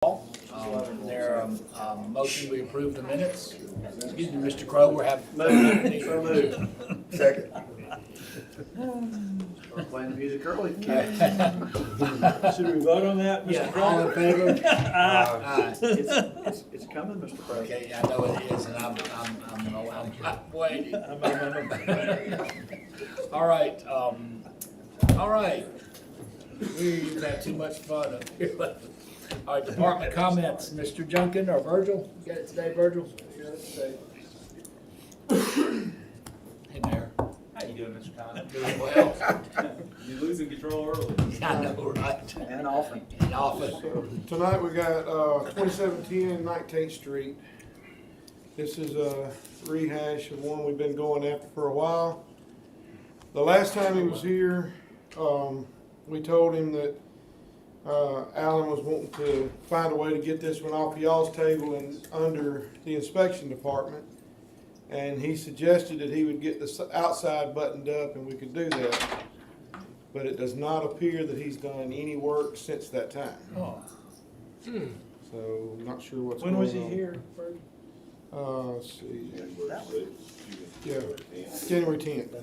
Their motion, we approve the minutes. Excuse me, Mr. Crowe, we're having. So moved. Second. We're playing the music early. Should we vote on that, Yeah, Mr. all in President? favor? Aye. It's coming, Mr. President. Okay, I know it is, and I'm waiting. All right. We've had too much fun up here. All right, department comments, Mr. Junkin or Virgil? You got it today, Virgil? Hey, Mayor. How you doing, Mr. Conlon? Doing well. You're losing control early. I know, right? And often. And often. Tonight we got 2710 19th Street. This is a rehash of one we've been going after for a while. The last time he was here, we told him that Alan was wanting to find a way to get this one off y'all's table and under the inspection department. And he suggested that he would get the outside buttoned up and we could do that. But it does not appear that he's done any work since that time. Oh. So, not sure what's When going on. was he here, Virgil? Let's see. Yeah, January 10th.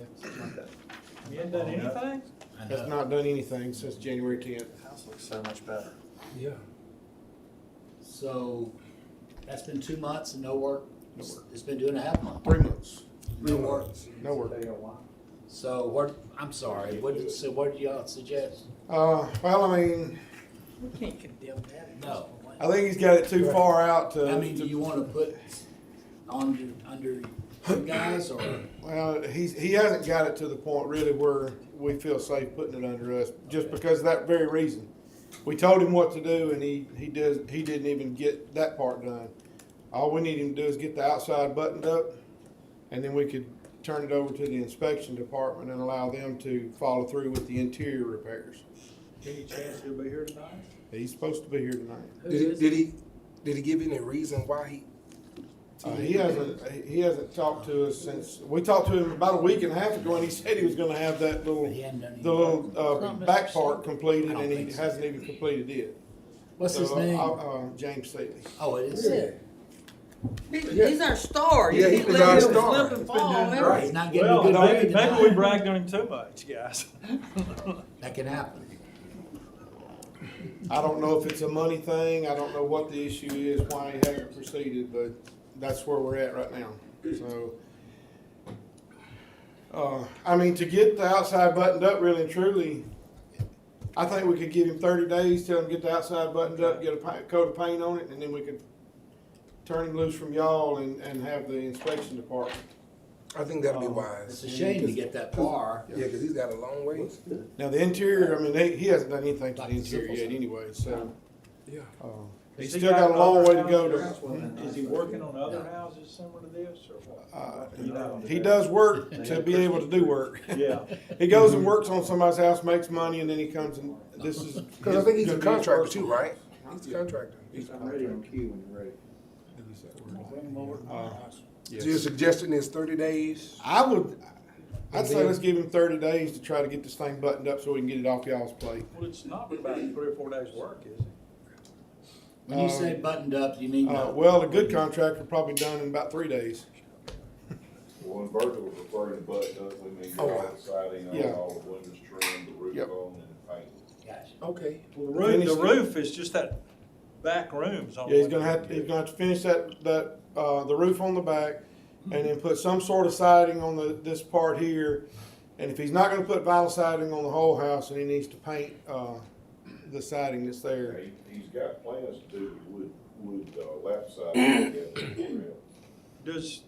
You hadn't done anything? I Has know. not done anything since January 10th. The house looks so much better. Yeah. So, that's been 2 months and no work? No work. It's been 2.5 months. 3 months. No work. No work. So I'm sorry, what do y'all suggest? Well, I mean, We can't condemn that. No. I think he's got it too far out to. I mean, do you wanna put under you guys or? Well, he hasn't got it to the point really where we feel safe putting it under us, just because of that very reason. We told him what to do and he didn't even get that part done. All we need him to do is get the outside buttoned up, and then we could turn it over to the inspection department and allow them to follow through with the interior repairs. Any chance he'll be here tonight? He's supposed to be here tonight. Did he give any reason why he? He hasn't talked to us since, we talked to him about a week and a half ago, and he said he was gonna have that He hadn't done any the work. little back part completed, I don't and he think so. hasn't even completed it. What's So, his name? James Seeley. Oh, it is. He's our star. Yeah, You he's can't our let him star. slip and fall on He's everything. not getting a Well, good grade maybe tonight. we bragged on him too much, guys. That can happen. I don't know if it's a money thing, I don't know what the issue is, why he hasn't proceeded, but that's where we're at right now, so. I mean, to get the outside buttoned up really and truly, I think we could give him 30 days, tell him to get the outside buttoned up, get a coat of paint on it, and then we could turn him loose from y'all and have the inspection department. I think that'd be It's wise. a shame to get that far. Yeah, because he's got a long ways. Now, the interior, I mean, he hasn't done anything to Like the the interior simple yet stuff. anyway, so. Yeah. He's Has he still got a long other way to go houses? to. Is he working on other houses similar to this, or what? You know. He does work to be able to do work. Yeah. He goes and works on somebody's house, makes money, and then he comes and this is. Because I think he's a gonna be his contractor first too, one. right? He's a contractor. I'm ready on cue when you're ready. Yes. So you're suggesting it's 30 days? I'd say let's give him 30 days to try to get this thing buttoned up so we can get it off y'all's plate. Well, it's not about 3 or 4 days' work, is it? When you say buttoned up, you mean Well, a good contractor probably done in about 3 days. Well, when Virgil was referring to button up, we mean Oh, all the siding, yeah. all the windows trimmed, the roof Yep. on, and paint. Gotcha. Okay. Well, Finish the it. roof is just that back room's on. Yeah, he's gonna have to finish the roof on the back, and then put some sort of siding on this part here. And if he's not gonna put vinyl siding on the whole house, then he needs to paint, the siding that's there. He's got plans to do the wood lap side. Does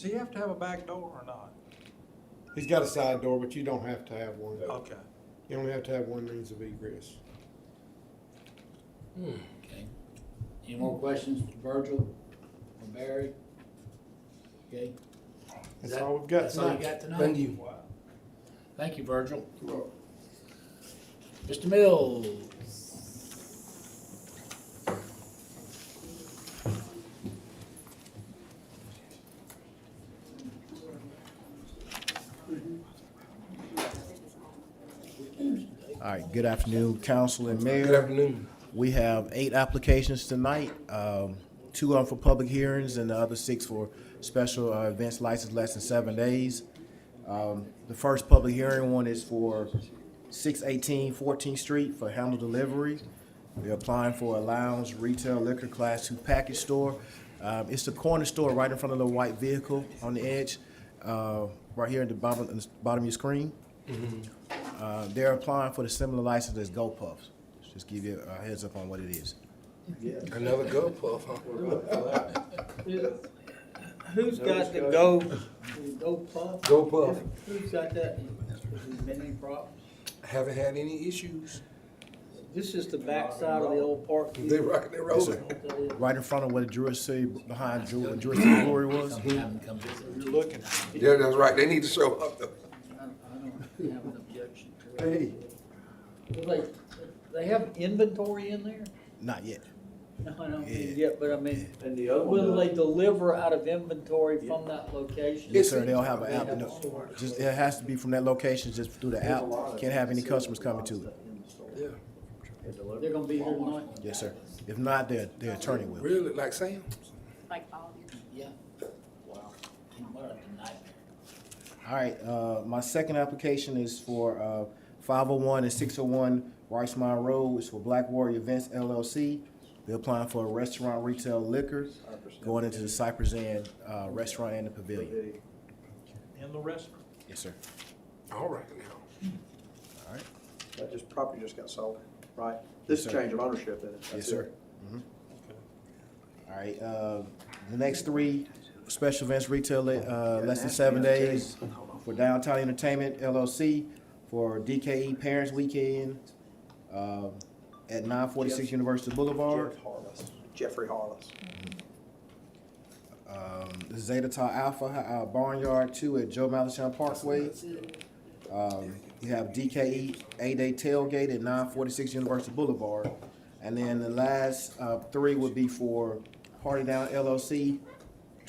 he have to have a back door or not? He's got a side door, but you don't have to have one. Okay. You only have to have one means of egress. Okay. Any more questions for Virgil or Barry? Okay. Is That's that- all we've got That's all you tonight. got tonight? Thank you. Thank you, Virgil. Mr. Mills. All right, good afternoon, council and mayor. Good afternoon. We have 8 applications tonight, 2 are for public hearings and the other 6 for special events license less than 7 days. The first public hearing one is for 618 14th Street for handle delivery. They're applying for a lounge retail liquor class 2 package store. It's the corner store right in front of the white vehicle on the edge, right here at the bottom of your screen. They're applying for the similar license as Go Puffs. Just give you a heads up on what it is. Another go puff, huh? Who's got the go puff? Go puff. Who's got that? Has been any problems? Haven't had any issues. This is the backside of the old park. They rocking, they rolling. Right in front of where the Druid City, behind Druid City Brewery was. You're looking. Yeah, that's right. They need to show up though. I don't have an objection to Hey. it. Well, they have inventory in there? Not yet. No, I don't Yeah. mean yet, but I mean, And the other will one, they deliver out of inventory from that location? Yes, sir. They'll have an They app. have No, a store. just it has to be from that location, just through the app. Can't have any customers coming to it. Yeah. They're gonna be here tonight? Yes, sir. If not, their attorney will. Really, like Sam? Like all of you. Yeah. Wow. What a nightmare. All right, my second application is for 501 and 601 Rice-Mine Road. It's for Black Warrior Events LLC. They're applying for a restaurant retail liquor going into the Cypress Inn restaurant and the pavilion. In the restaurant. Yes, sir. All right now. All right. that property just got sold, right? This is Yes, sir. change of ownership in it. Yes, That's sir. it. All right, the next 3 special events retail less than 7 days for Downtown Entertainment LLC for DKE Parents Weekend at 946 University Boulevard. Jeffrey Harless. Zeta Tau Alpha Barnyard 2 at Joe Malachon Parkway. You have DKE A-Day Tailgate at 946 University Boulevard. And then the last 3 would be for Party Down LLC,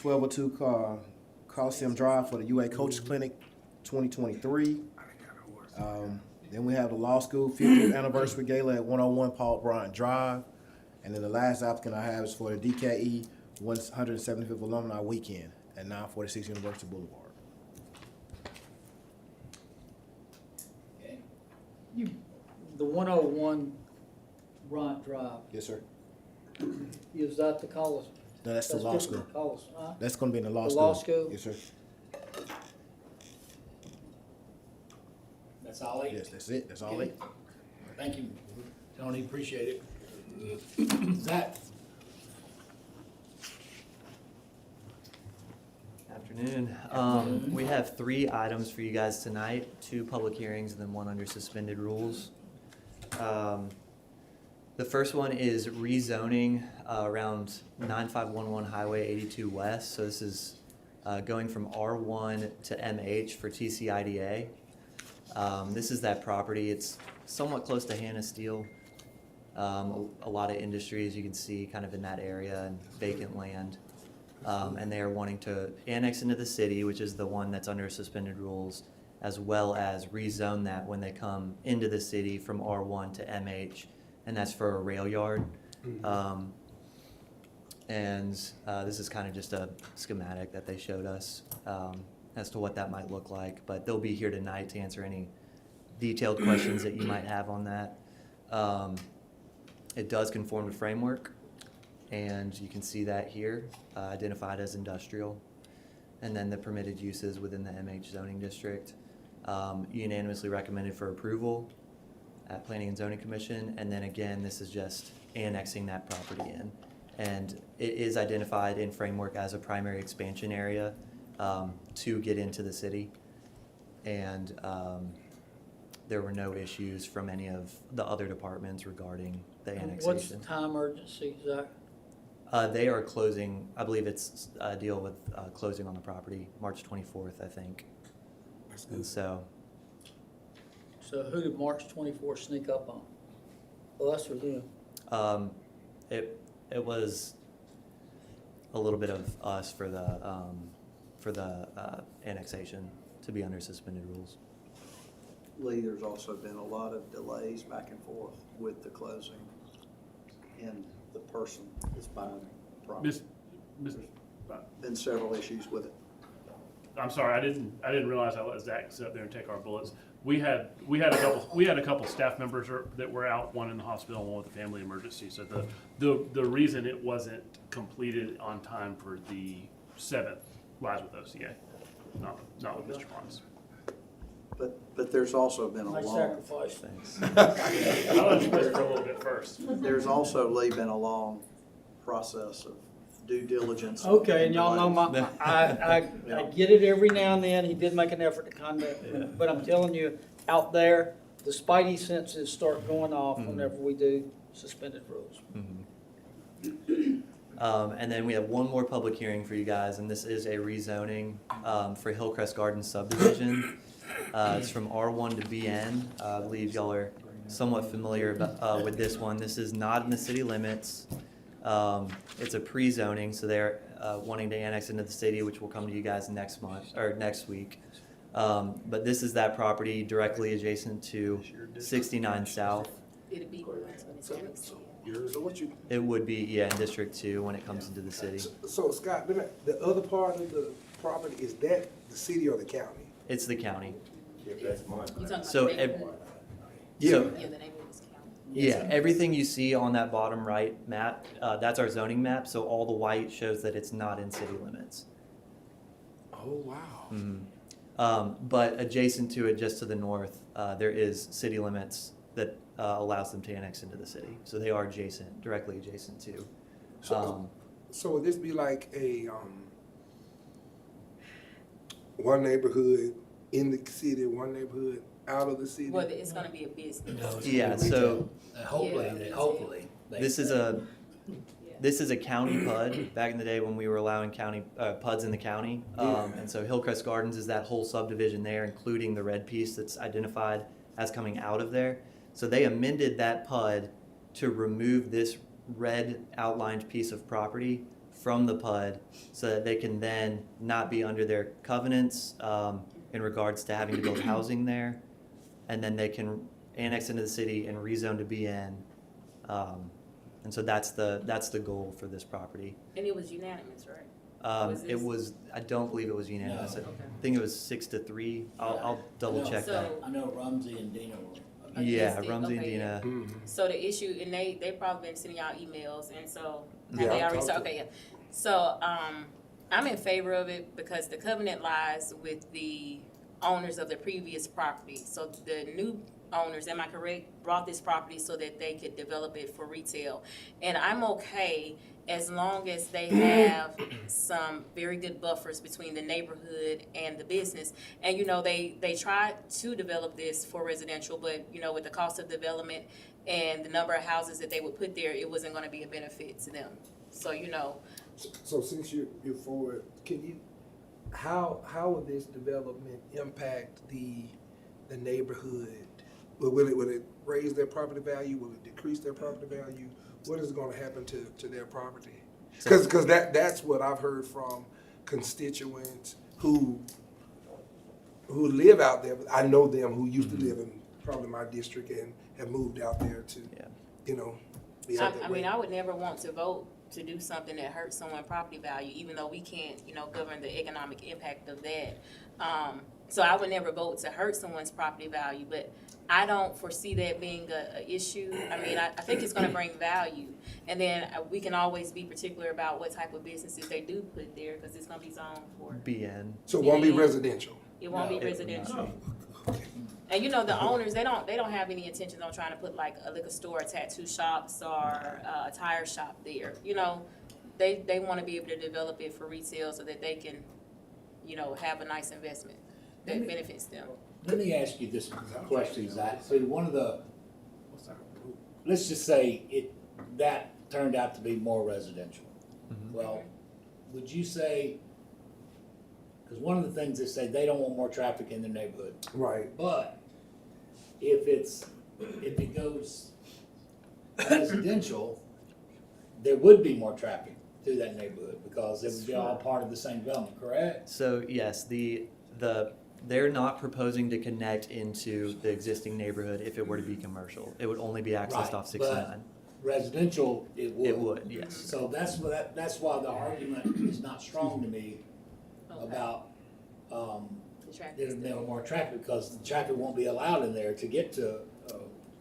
1202 Coliseum Drive for the UA Coaches Clinic 2023. Then we have the Law School 50th Anniversary Gala at 101 Paul Bryant Drive. And then the last applicant I have is for the DKE 175th Alumni Weekend at 946 University Boulevard. The 101 Bryant Drive, Yes, sir. is that the college? No, that's the law school. College, huh? That's gonna be in the law The school. law school? Yes, sir. That's all 8? Yes, that's it. That's all 8. Thank you, Tony, appreciate it. Zach? Afternoon. We have 3 items for you guys tonight, 2 public hearings and then 1 under suspended rules. The first one is rezoning around 9511 Highway 82 West. So this is going from R1 to MH for TCIDA. This is that property. It's somewhat close to Hannah Steel. A lot of industry, as you can see, kind of in that area, and vacant land. And they are wanting to annex into the city, which is the one that's under suspended rules, as well as rezone that when they come into the city from R1 to MH, and that's for a rail yard. This is kind of just a schematic that they showed us as to what that might look like, but they'll be here tonight to answer any detailed questions that you might have on that. It does conform to framework, and you can see that here, identified as industrial. And then the permitted uses within the MH zoning district, unanimously recommended for approval at Planning and Zoning Commission. And then again, this is just annexing that property in. And it is identified in framework as a primary expansion area to get into the city. And there were no issues from any of the other departments regarding the annexation. What's the time urgency, Zach? They are closing, I believe it's a deal with closing on the property, March 24th, I think. And so, So who did March 24 sneak up on? Us or them? it was a little bit of us for the annexation to be under suspended rules. Lee, there's also been a lot of delays back and forth with the closing. and the person that's buying the property. Miss, Been several issues with it. I'm sorry, I didn't realize I let Zach sit up there and take our bullets. We had a couple staff members that were out, one in the hospital, one with a family emergency. So the reason it wasn't completed on time for the 7th lies with OCA, not with Mr. Barnes. But there's also been a My long, sacrifice. I'll let you wait for a little bit first. there's also, Lee, been a long process of due diligence. Okay, and y'all know delays. I get it every now and then, he did make an effort to conduct, but I'm telling you, out there, the spidey senses start going off whenever we do suspended rules. And then we have one more public hearing for you guys, and this is a rezoning for Hillcrest Gardens subdivision. It's from R1 to BN. I believe y'all are somewhat familiar with this one. This is not in the city limits. It's a pre-zoning, so they're wanting to annex into the city, which will come to you guys next month or next week. But this is that property directly adjacent to 69 South. It'll be when it's annexed in. So what you, It would be, yeah, in District 2 when it comes into the city. so Scott, the other part of the property, is that the city or the county? It's the county. If that's mine. You talking about So, the neighborhood? Yeah. So, Yeah, the neighborhood is county. yeah, everything you see on that bottom right map, that's our zoning map, so all the white shows that it's not in city limits. Oh, wow. But adjacent to it, just to the north, there is city limits that allows them to annex into the city. So they are adjacent, directly adjacent to. So would this be like a, one neighborhood in the city, one neighborhood out of the city? Well, it's gonna be a business. Yeah, so Hopefully. this is a county PUD. Back in the day when we were allowing county PUDs in the county, and so Hillcrest Gardens is that whole subdivision there, including the red piece that's identified as coming out of there. So they amended that PUD to remove this red outlined piece of property from the PUD, so that they can then not be under their covenants in regards to having to build housing there, and then they can annex into the city and rezone to BN. And so that's the goal for this property. And it was unanimous, right? Was It this- was, I don't believe it was unanimous. No. I think it was 6-3. I'll double check that. So- I know Rumsey and Dina were. Yeah, Against it, Rumsey and okay. Dina. So the issue, and they probably been sending y'all emails, and so, have Yeah, they I've already talked started? to Okay, yeah. So, I'm in favor of it because the covenant lies with the owners of the previous property. So the new owners, am I correct, brought this property so that they could develop it for retail. And I'm okay as long as they have some very good buffers between the neighborhood and the business. And, you know, they tried to develop this for residential, but, you know, with the cost of development and the number of houses that they would put there, it wasn't gonna be a benefit to them. So, you know, So since you're for it, can you, how will this development impact the neighborhood? Will it raise their property value? Will it decrease their property value? What is gonna happen to their property? Cause that's what I've heard from constituents who live out there. I know them who used to live in probably my district and have moved out there to, Yeah. you know, be out that I way. mean, I would never want to vote to do something that hurts someone's property value, even though we can't, you know, govern the economic impact of that. So I would never vote to hurt someone's property value, but I don't foresee that being a issue. I mean, I think it's gonna bring value. And then we can always be particular about what type of businesses they do put there, cause it's gonna be zoned for, BN. So it won't be Yeah. residential? it won't be No, residential. And you know, the owners, they don't have any intentions on trying to put like a liquor store, tattoo shops, or a tire shop there. You know, they wanna be able to develop it for retail so that they can, you know, have a nice investment that benefits them. Let me ask you this question, Zach. So one of the, let's just say that turned out to be more residential. Well, would you say, because one of the things they say, they don't want more traffic in their neighborhood. Right. But if it goes residential, there would be more traffic through that neighborhood because it would be all part of the same development, correct? So yes, they're not proposing to connect into the existing neighborhood if it were to be commercial. It would only be accessed Right, off 69. residential, it would. It would, yes. So that's why the argument is not strong to me about, The traffic there's study. more traffic, because the traffic won't be allowed in there to get to,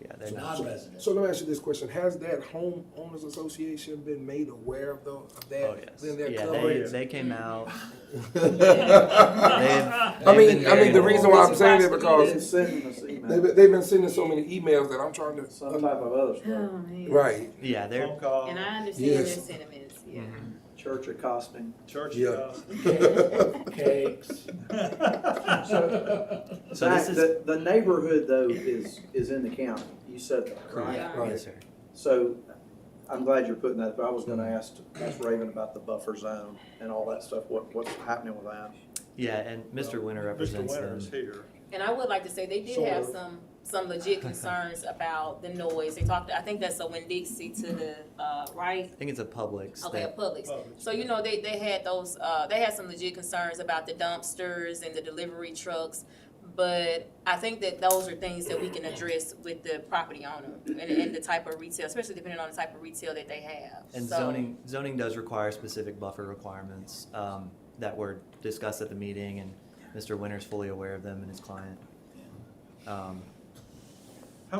Yeah, they're not. non-residents. So let me ask you this question, has that homeowners association been made aware of that? Oh, yes. Then they're Yeah, covering? they came out. I mean, the reason why I'm saying that Been because sending us emails, they've been sending so many emails that I'm trying to. some type of other stuff, Oh, man. Right, Yeah, they're, Phone call, And I understand Yes. their sentiments, yeah. church accosting. church Yeah. call. Cakes. so this is, The neighborhood though is in the county, you said that, right? Yeah. right. yes, sir. So, I'm glad you're putting that, but I was gonna ask Raven about the buffer zone and all that stuff, what's happening with that? Yeah, and Mr. Winter Mr. represents Winter is them. here. And I would like to say, they did Sort have of. some legit concerns about the noise. They talked, I think that's a Winn-Dixie to the, right? I think it's a Publix. Okay, that- Publix. Publix. So, you know, they had those, they had some legit concerns about the dumpsters and the delivery trucks. But I think that those are things that we can address with the property owner and the type of retail, especially depending on the type of retail that they have. And So- zoning does require specific buffer requirements that were discussed at the meeting, and Mr. Winter's fully aware of them and his client. How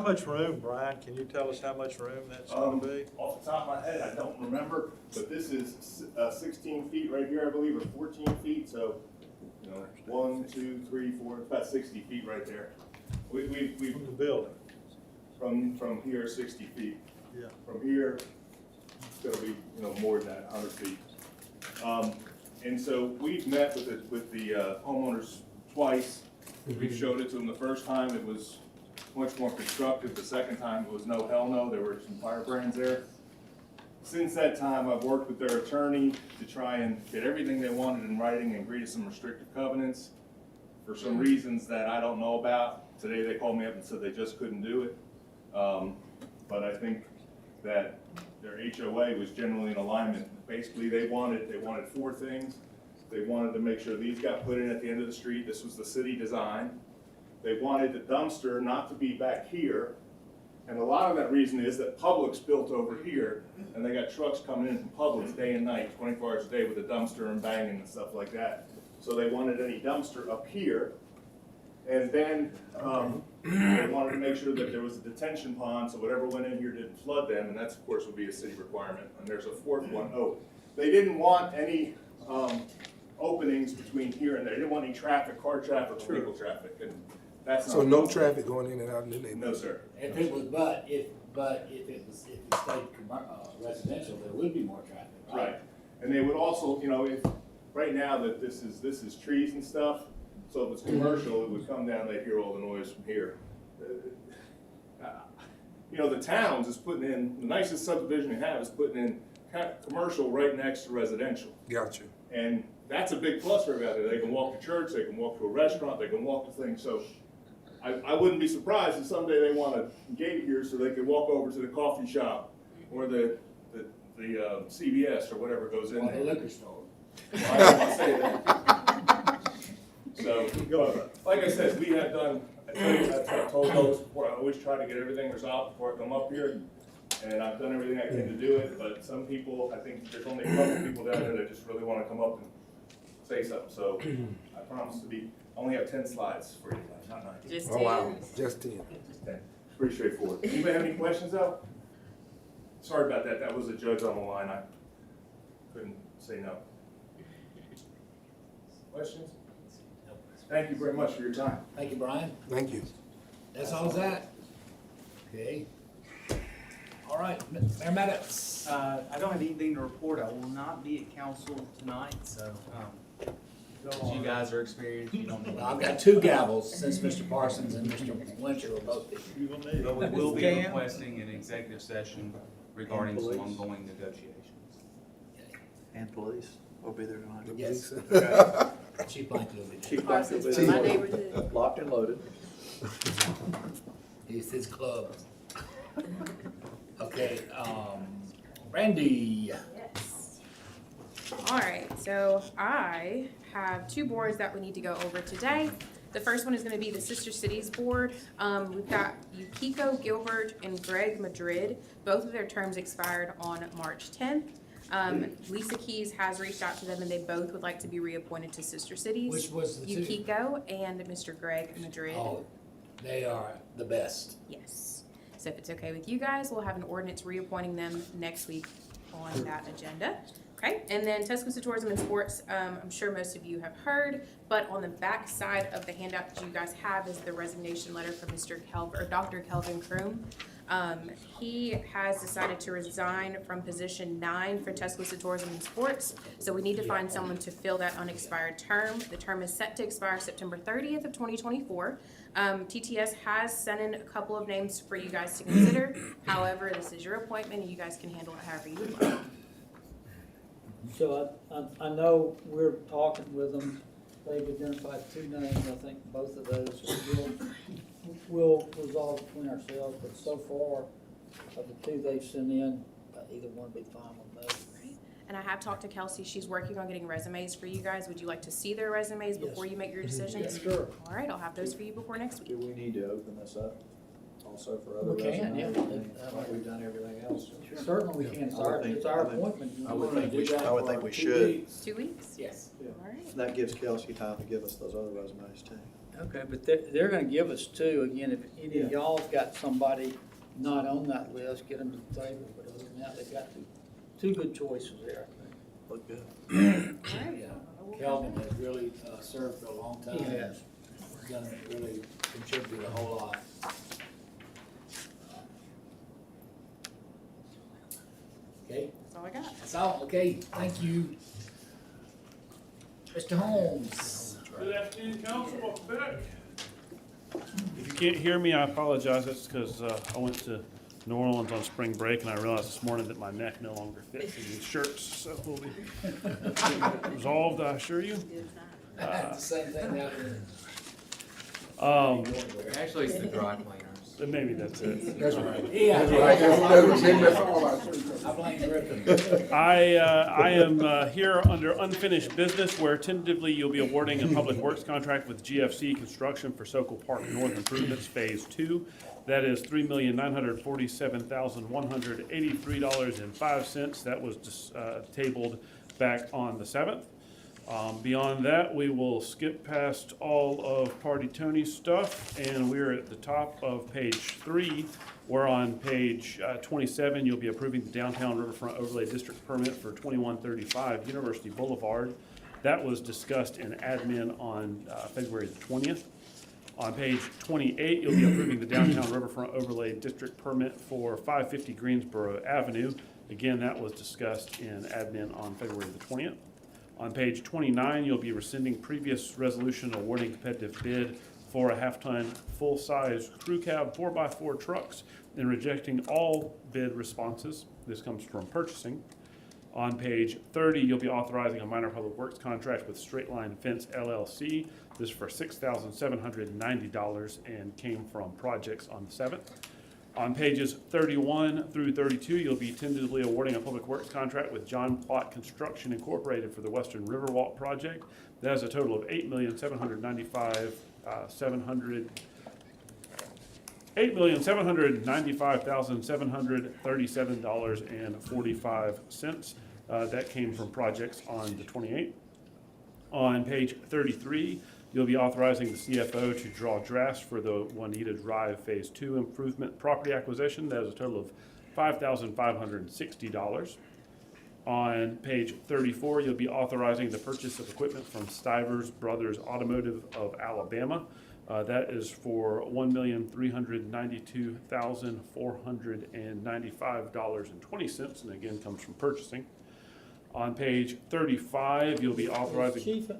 much room, Brian? Can you tell us how much room that's gonna be? Off the top of my head, I don't remember, but this is 16 feet right here, I believe, or 14 feet, so, 1, 2, 3, 4, about 60 feet right there. We From the building? from here, 60 feet. Yeah. From here, it's gonna be, more than that, 100 feet. And so we've met with the homeowners twice. We showed it to them the first time, it was much more constructive. The second time, it was no, hell no, there were some firebrands there. Since that time, I've worked with their attorney to try and get everything they wanted in writing and agree to some restrictive covenants. For some reasons that I don't know about, today they called me up and said they just couldn't do it. But I think that their HOA was generally in alignment. Basically, they wanted 4 things. They wanted to make sure these got put in at the end of the street. This was the city design. They wanted the dumpster not to be back here. And a lot of that reason is that Publix built over here, and they got trucks coming in from Publix day and night, 24 hours a day with a dumpster and banging and stuff like that. So they wanted any dumpster up here. And then they wanted to make sure that there was a detention pond, so whatever went in here didn't flood them, and that's, of course, would be a city requirement. And there's a 4th one. Oh, they didn't want any openings between here and there. They didn't want any traffic, car traffic, or vehicle traffic, and that's not. So no traffic going in and out of the neighborhood? No, sir. If it was, but if it stayed residential, there would be more traffic, right? Right, and they would also, if, right now that this is trees and stuff, so if it's commercial, it would come down, they'd hear all the noise from here. The Towns is putting in, the nicest subdivision they have is putting in commercial right next to residential. Gotcha. And that's a big plus for everybody. They can walk to church, they can walk to a restaurant, they can walk to things, so I wouldn't be surprised if someday they want a gate here so they could walk over to the coffee shop or the CVS or whatever goes in Or there. the liquor store. I don't want to say that. So, like I said, we have done, I told those before, I always try to get everything resolved before I come up here. And I've done everything I can to do it, but some people, I think there's only a couple people down there that just really want to come up and say something. So I promise to be, I only have 10 slides for you, not 9. Just Oh, wow, 10. just 10. Just 10. It's pretty straightforward. Anybody have any questions though? Sorry about that. That was a judge on the line. I couldn't say no. Questions? Thank you very much for your time. Thank you, Brian. Thank you. That's all that. Okay. All right, Mayor Maddox. I don't have anything to report. I will not be at council tonight, so, as you guys are experienced, you don't need. I've got 2 gavels since Mr. Parsons and Mr. Winter were both here. But we will be Cam? requesting an executive session regarding some ongoing negotiations. And police will be there tonight. Yes. Chief Blanket will be there. Chief Parsons Blanket from my will be neighborhood. locked and loaded. He's his club. Okay, Randy. Yes. All right, so I have 2 boards that we need to go over today. The first one is gonna be the Sister Cities Board. We've got Yukiko Gilbert and Greg Madrid. Both of their terms expired on March 10th. Lisa Keys has reached out to them and they both would like to be reappointed to Sister Cities. Which was the two? Yukiko and Mr. Greg Madrid. Oh, they are the best. Yes. So if it's okay with you guys, we'll have an ordinance reappointing them next week on that agenda. Okay, and then Tuscaloosa Tourism and Sports, I'm sure most of you have heard, but on the back side of the handout that you guys have is the resignation letter from Dr. Kelvin Kroom. He has decided to resign from position 9 for Tuscaloosa Tourism and Sports, so we need to find someone to fill that unexpired term. The term is set to expire September 30th of 2024. TTS has sent in a couple of names for you guys to consider. However, this is your appointment and you guys can handle it however you would like. So I know we're talking with them, they've identified 2 names, I think both of those we'll resolve between ourselves, but so far, of the 2 they've sent in, either one would be fine with me. And I have talked to Kelsey, she's working on getting resumes for you guys. Would you like to see their resumes before you make your decisions? Sure. All right, I'll have those for you before next week. Do we need to open this up also for other We can, resumes? yeah. Like we've done everything else? Certainly we can, it's our appointment. I would think we should. 2 weeks? Yes. All right. That gives Kelsey time to give us those other resumes too. Okay, but they're gonna give us 2, again, if any of y'all's got somebody not on that list, get them to the table, but other than that, they've got 2 good choices there, I think. Look good. Yeah. Kelvin has really served for a long time. He has. Done really contributed a whole lot. Okay, That's all I got. that's all, okay, thank you. Mr. Holmes. Good afternoon, council, welcome back. If you can't hear me, I apologize, that's because I went to New Orleans on spring break and I realized this morning that my neck no longer fits in these shirts, so we'll be resolved, I assure you. The same thing happened. Actually, it's the dry cleaners. Maybe that's it. That's right. Yeah. I blame Griffin. I am here under unfinished business where tentatively you'll be awarding a public works contract with GFC Construction for Sokol Park North Improvements Phase 2. That is $3,947,183.05. That was tabled back on the 7th. Beyond that, we will skip past all of Party Tony's stuff, and we're at the top of page 3. We're on page 27. You'll be approving the Downtown Riverfront Overlay District permit for 2135 University Boulevard. That was discussed in admin on February the 20th. On page 28, you'll be approving the Downtown Riverfront Overlay District permit for 550 Greensboro Avenue. Again, that was discussed in admin on February the 20th. On page 29, you'll be rescinding previous resolution awarding competitive bid for a half-ton, full-size crew cab 4x4 trucks and rejecting all bid responses. This comes from purchasing. On page 30, you'll be authorizing a minor public works contract with Straight Line Fence LLC. This is for $6,790 and came from projects on the 7th. On pages 31 through 32, you'll be tentatively awarding a public works contract with John Plott Construction Incorporated for the Western Riverwalk project. That has a total of $8,795,737.45. That came from projects on the 28th. On page 33, you'll be authorizing the CFO to draw drafts for the Juanita Drive Phase 2 improvement property acquisition. That is a total of $5,560. On page 34, you'll be authorizing the purchase of equipment from Stivers Brothers Automotive of Alabama. That is for $1,392,495.20, and again comes from purchasing. On page 35, you'll be authorizing. Chief,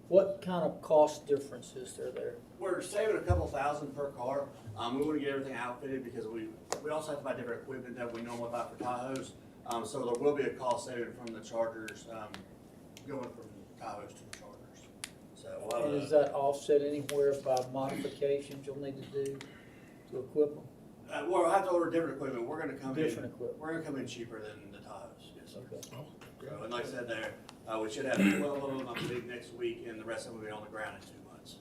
what kind of cost difference is there? We're saving a couple thousand per car. We want to get everything outfitted because we also have to buy different equipment that we normally buy for Tahoes. So there will be a cost saving from the Chargers, going from Tahoes to the Chargers. So And is that offset anywhere by modifications you'll need to do to equip them? we'll have to order different equipment. We're going to come Different equipment. We're going to come in cheaper than the Tahoes. Yes, sir. Okay. So, and like I said, there we should have 12 of them, I believe, next week, and the rest of them will be on the ground in 2 months.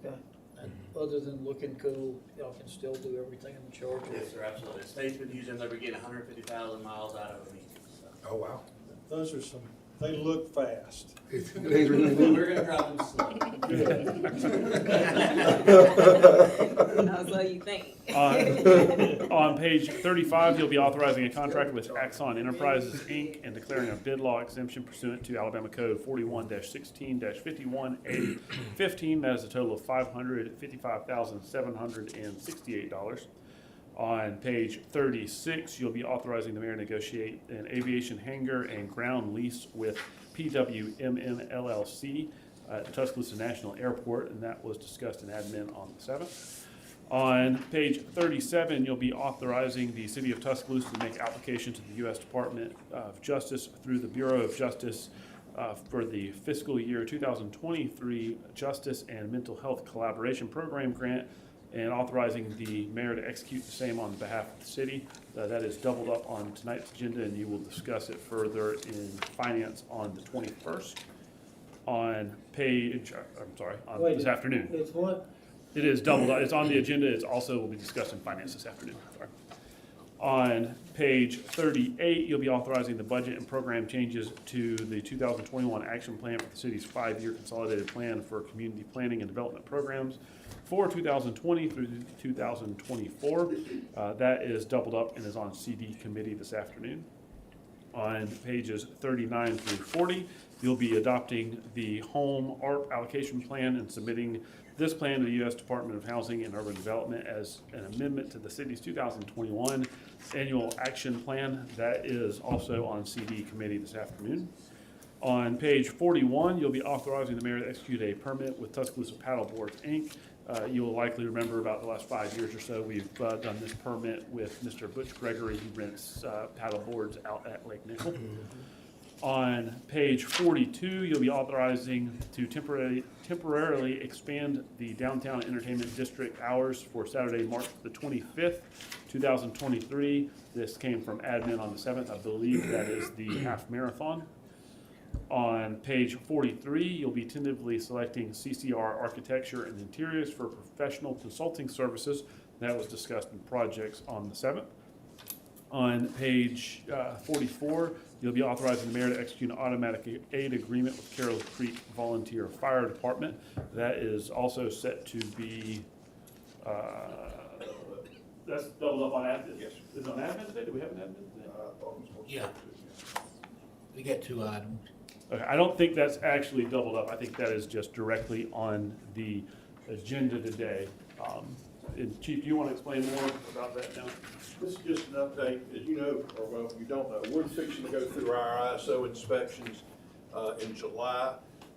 Okay. And other than looking cool, y'all can still do everything in the charger? Yes, sir, absolutely. The state's been using, they're getting 150,000 miles out of them. So. Oh, wow. Those are some, they look fast. They really do. We're gonna drive them slow. That's what you think. On page 35, you'll be authorizing a contract with Axon Enterprises, Inc. and declaring a bid law exemption pursuant to Alabama Code 41-16-51A15. That is a total of $555,768. On page 36, you'll be authorizing the mayor to negotiate an aviation hangar and ground lease with PWMN LLC at Tuscaloosa National Airport, and that was discussed in admin on the 7th. On page 37, you'll be authorizing the city of Tuscaloosa to make application to the U.S. Department of Justice through the Bureau of Justice for the fiscal year 2023 Justice and Mental Health Collaboration Program grant, and authorizing the mayor to execute the same on behalf of the city. That is doubled up on tonight's agenda, and you will discuss it further in finance on the 21st. On page, Wait, this afternoon. It's what? It is doubled up. It's on the agenda. It's also will be discussed in finance this afternoon. Sorry. On page 38, you'll be authorizing the budget and program changes to the 2021 action plan for the city's 5-year consolidated plan for community planning and development programs for 2020 through 2024. That is doubled up and is on CD committee this afternoon. On pages 39 through 40, you'll be adopting the home ARP allocation plan and submitting this plan to the U.S. Department of Housing and Urban Development as an amendment to the city's 2021 annual action plan. That is also on CD committee this afternoon. On page 41, you'll be authorizing the mayor to execute a permit with Tuscaloosa Paddleboards, Inc. You'll likely remember about the last 5 years or so, we've done this permit with Mr. Butch Gregory, who rents paddleboards out at Lake Nickel. On page 42, you'll be authorizing to temporarily expand the downtown entertainment district hours for Saturday, March the 25th, 2023. This came from admin on the 7th. I believe that is the half marathon. On page 43, you'll be tentatively selecting CCR Architecture and Interiors for professional consulting services. That was discussed in projects on the 7th. On page 44, you'll be authorizing the mayor to execute an automatic aid agreement with Carroll Creek Volunteer Fire Department. That is also set to be, that's doubled up on admin. Yes. Is it on admin today? Do we have an admin today? Yeah. We get 2 items. Okay, I don't think that's actually doubled up. I think that is just directly on the agenda today. And Chief, you want to explain more about that now? This is just an update. As you know, or well, if you don't know, we're fixing to go through our ISO inspections in July.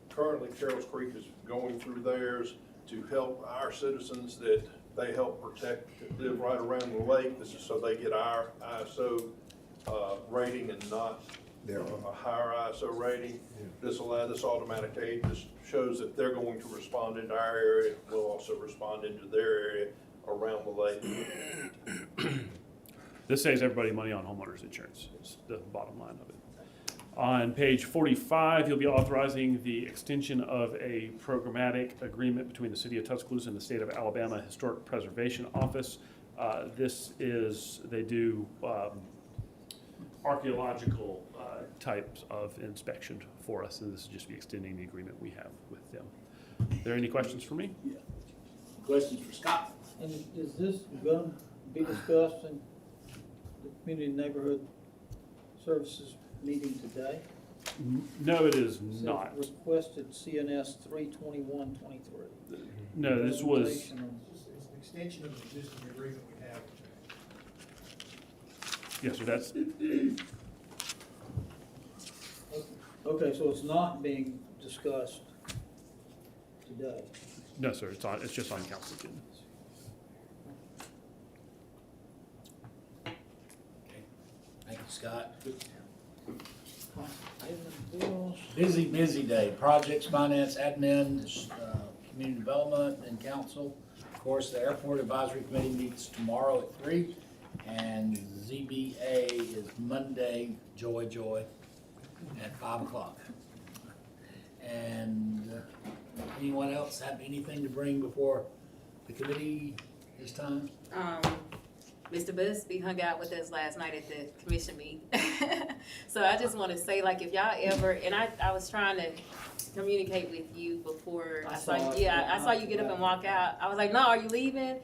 Currently, Carroll Creek is going through theirs to help our citizens that they help protect, that live right around the lake. This is so they get our ISO rating and not a higher ISO rating. This automatic aid just shows that they're going to respond into our area. We'll also respond into their area around the lake. This saves everybody money on homeowners insurance. It's the bottom line of it. On page 45, you'll be authorizing the extension of a programmatic agreement between the city of Tuscaloosa and the state of Alabama Historic Preservation Office. This is, they do archaeological types of inspection for us, and this is just be extending the agreement we have with them. Are there any questions for me? Yeah. Questions for Scott? And is this going to be discussed in the Community Neighborhood Services meeting today? No, it is It says not. requested CNS 32123. No, this was, It's an extension of the existing agreement we have. yes, sir, that's, Okay, so it's not being discussed today. no, sir, it's just on council agenda. Thank you, Scott. Payment bills. Busy day. Projects, finance, admin, community development, and council. Of course, the airport advisory committee meets tomorrow at 3, and ZBA is Monday, joy, at 5 o'clock. And Anyone else have anything to bring before the committee this time? Mr. Busby hung out with us last night at the commission meeting. So I just wanna say, like, if y'all ever, and I was trying to communicate with you before, I saw you get up and walk out. I was like, no, are you leaving?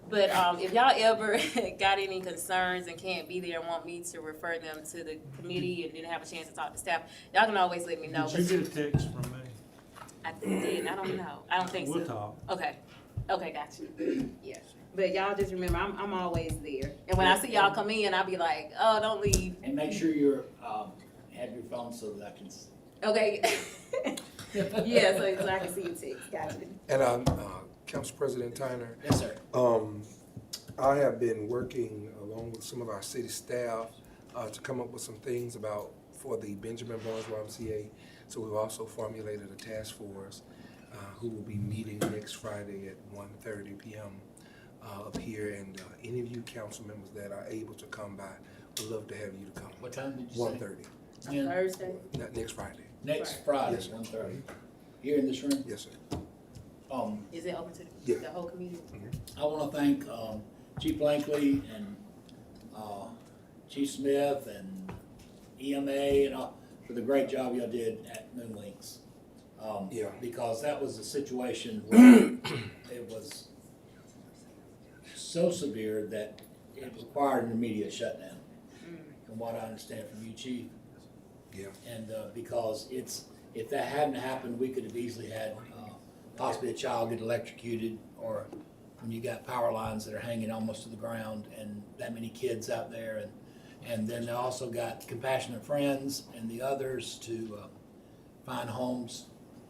But, if y'all ever got any concerns and can't be there and want me to refer them to the committee and didn't have a chance to talk to staff, y'all can always let me know. Did you get a text from me? I did, I don't know, I don't think so. We'll talk. Okay, got you. Yeah, but y'all just remember, I'm always there. And when I see y'all come in, I'll be like, oh, don't leave. And make sure you're, have your phone so that I can. Okay. Yeah, so I can see your text, got you. And, Council President Tyner. Yes, sir. I have been working along with some of our city staff, to come up with some things for the Benjamin Barnes YMCA. So we've also formulated a task force, who will be meeting next Friday at 1:30 p.m. Up here, and any of you council members that are able to come by, would love to have you to come. What time did you say? 1:30. Thursday? Next Friday. Next Friday, Yes, sir. 1:30. Here in this room? Yes, sir. Is it open to Yeah. the whole community? I want to thank Chief Blankley and Chief Smith and EMA and all for the great job y'all did at Moonlinks. Yeah. Because that was a situation where it was so severe that it required an immediate shutdown. From what I understand from you, Chief. Yeah. And because if that hadn't happened, we could have easily had possibly a child get electrocuted, or when you got power lines that are hanging almost to the ground and that many kids out there. And then they also got Compassionate Friends and the others to find homes,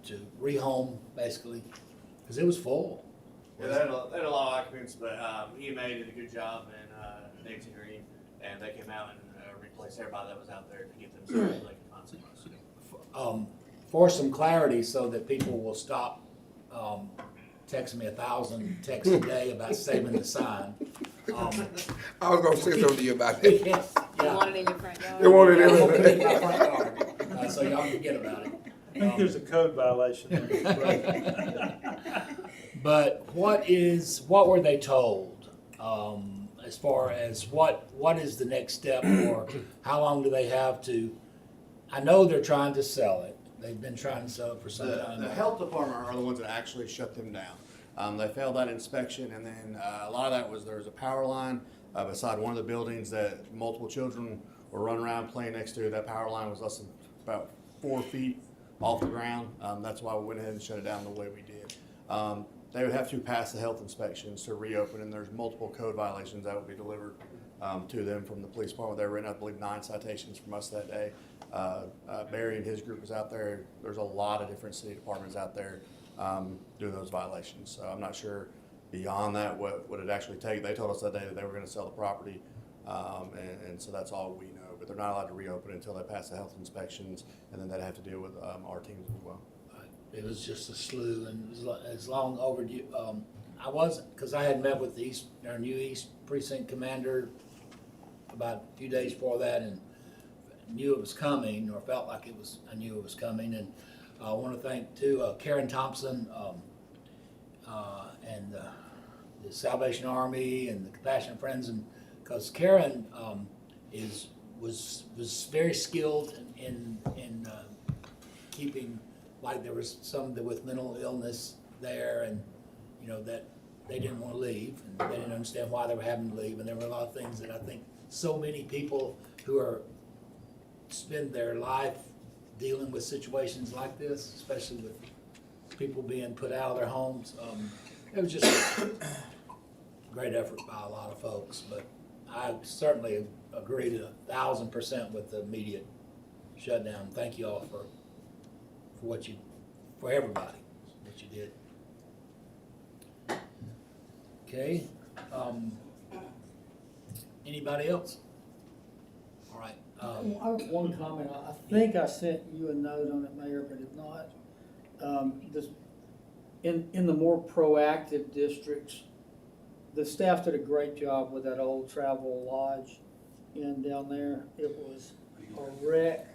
to rehome basically, because it was full. Yeah, they had a lot of occupants, but EMA did a good job and Nancy Green, and they came out and replaced everybody that was out there to get them so they could find some. For some clarity so that people will stop texting me 1,000 texts a day about saving the sign. I was gonna say something to you about that. Yeah. You want it in your front yard? They want it Yeah, in I'm gonna put it in there. my front yard, so y'all forget about it. I think there's a code violation there. But what were they told, as far as what is the next step, or how long do they have to, I know they're trying to sell it. They've been trying to sell it for some time. The health department are the ones that actually shut them down. They failed that inspection, and then a lot of that was there was a power line beside one of the buildings that multiple children were running around playing next to. That power line was less than about 4 feet off the ground. That's why we went ahead and shut it down the way we did. They would have to pass the health inspections to reopen, and there's multiple code violations that would be delivered to them from the police department. They were in, I believe, 9 citations from us that day. Barry and his group was out there. There's a lot of different city departments out there doing those violations. So I'm not sure beyond that what would it actually take. They told us that day that they were going to sell the property, and so that's all we know. But they're not allowed to reopen until they pass the health inspections, and then they'd have to deal with our teams as well. It was just a slew, and it's long overdue. I wasn't, because I had met with our new East Precinct Commander about a few days before that, and knew it was coming, or felt like I knew it was coming. And I want to thank too Karen Thompson and the Salvation Army and the Compassionate Friends, and because Karen was very skilled in keeping, like there was some with mental illness there, and that they didn't want to leave, and they didn't understand why they were having to leave, and there were a lot of things that I think so many people who spend their life dealing with situations like this, especially with people being put out of their homes. It was just a great effort by a lot of folks, but I certainly agree to 1,000% with the immediate shutdown. Thank you all for everybody, what you did. Okay, anybody else? All right. I have one comment. I think I sent you a note on it, Mayor, but if not, in the more proactive districts, the staff did a great job with that old travel lodge down there. It was a wreck.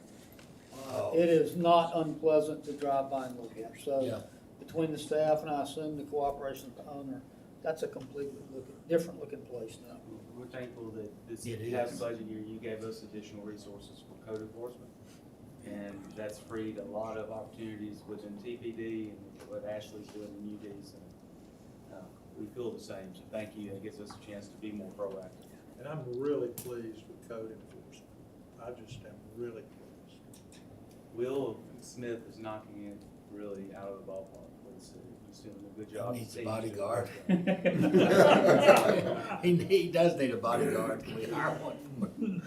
It is not unpleasant to drive by and look at. So Yeah. between the staff and I assume the cooperation of the owner, that's a completely different looking place now. We're thankful that this It past is. budget year, you gave us additional resources for code enforcement. And that's freed a lot of opportunities within TPD and what Ashley's doing in UDs. And we feel the same, so thank you. That gives us a chance to be more proactive. And I'm really pleased with code enforcement. I just am really pleased. Will Smith is knocking it really out of the ballpark for the city. He's doing a good job. He needs a Seems to. bodyguard. He does need a bodyguard. Can we hire one?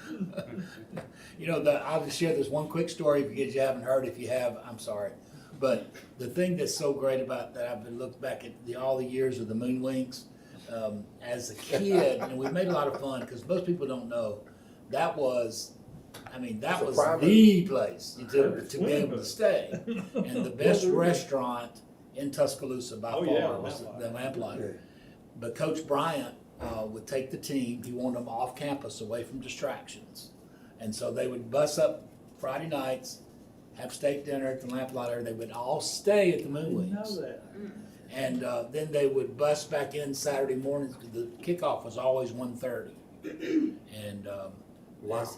You know, I'll just share this one quick story because you haven't heard. If you have, I'm sorry. But the thing that's so great about that, I've been looking back at all the years of the Moonwings. As a kid, and we made a lot of fun because most people don't know that was, that was the place to be able to stay. And the best restaurant in Tuscaloosa by far was the Lamplighter. But Coach Bryant would take the team. He wanted them off campus, away from distractions, and so they would bus up Friday nights, have steak dinner at the Lamplighter. They would all stay at the Moonwings. And then they would bus back in Saturday mornings. The kickoff was always 1:30. And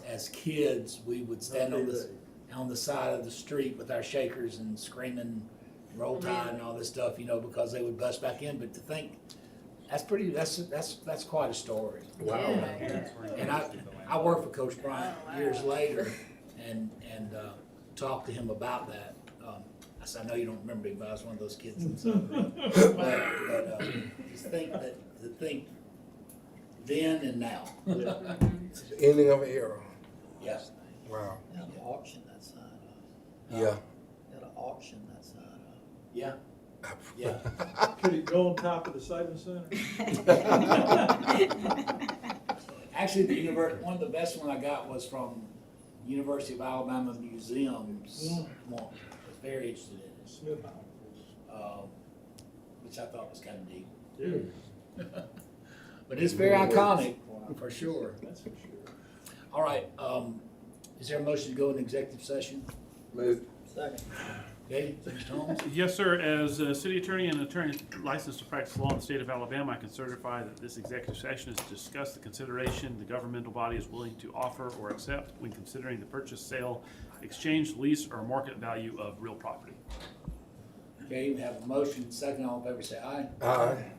as kids, we would stand on the side of the street with our shakers and screaming Roll Tide and all this stuff, because they would bus back in. But to think, that's quite a story. Wow. And I worked for Coach Bryant years later and talked to him about that. I know you don't remember him, but I was one of those kids. And so, but just think then and now. It's the ending of an era. Yes. Wow. Now to auction that sign off. Yeah. Now to auction that sign off. Yeah. Yeah. Could it go on top of the Savings Center? Actually, one of the best one I got was from University of Alabama Museums. One. Very interested in it, which I thought was kind of neat. Yeah. But it's very iconic, for sure. That's for sure. All right, is there a motion to go into executive session? Move. Second. Okay, Mr. Holmes? Yes, sir. As a city attorney and attorney licensed to practice law in the state of Alabama, I can certify that this executive session is to discuss the consideration the governmental body is willing to offer or accept when considering the purchase, sale, exchange, lease, or market value of real property. Okay, we have a motion, second, all in favor say aye. Aye.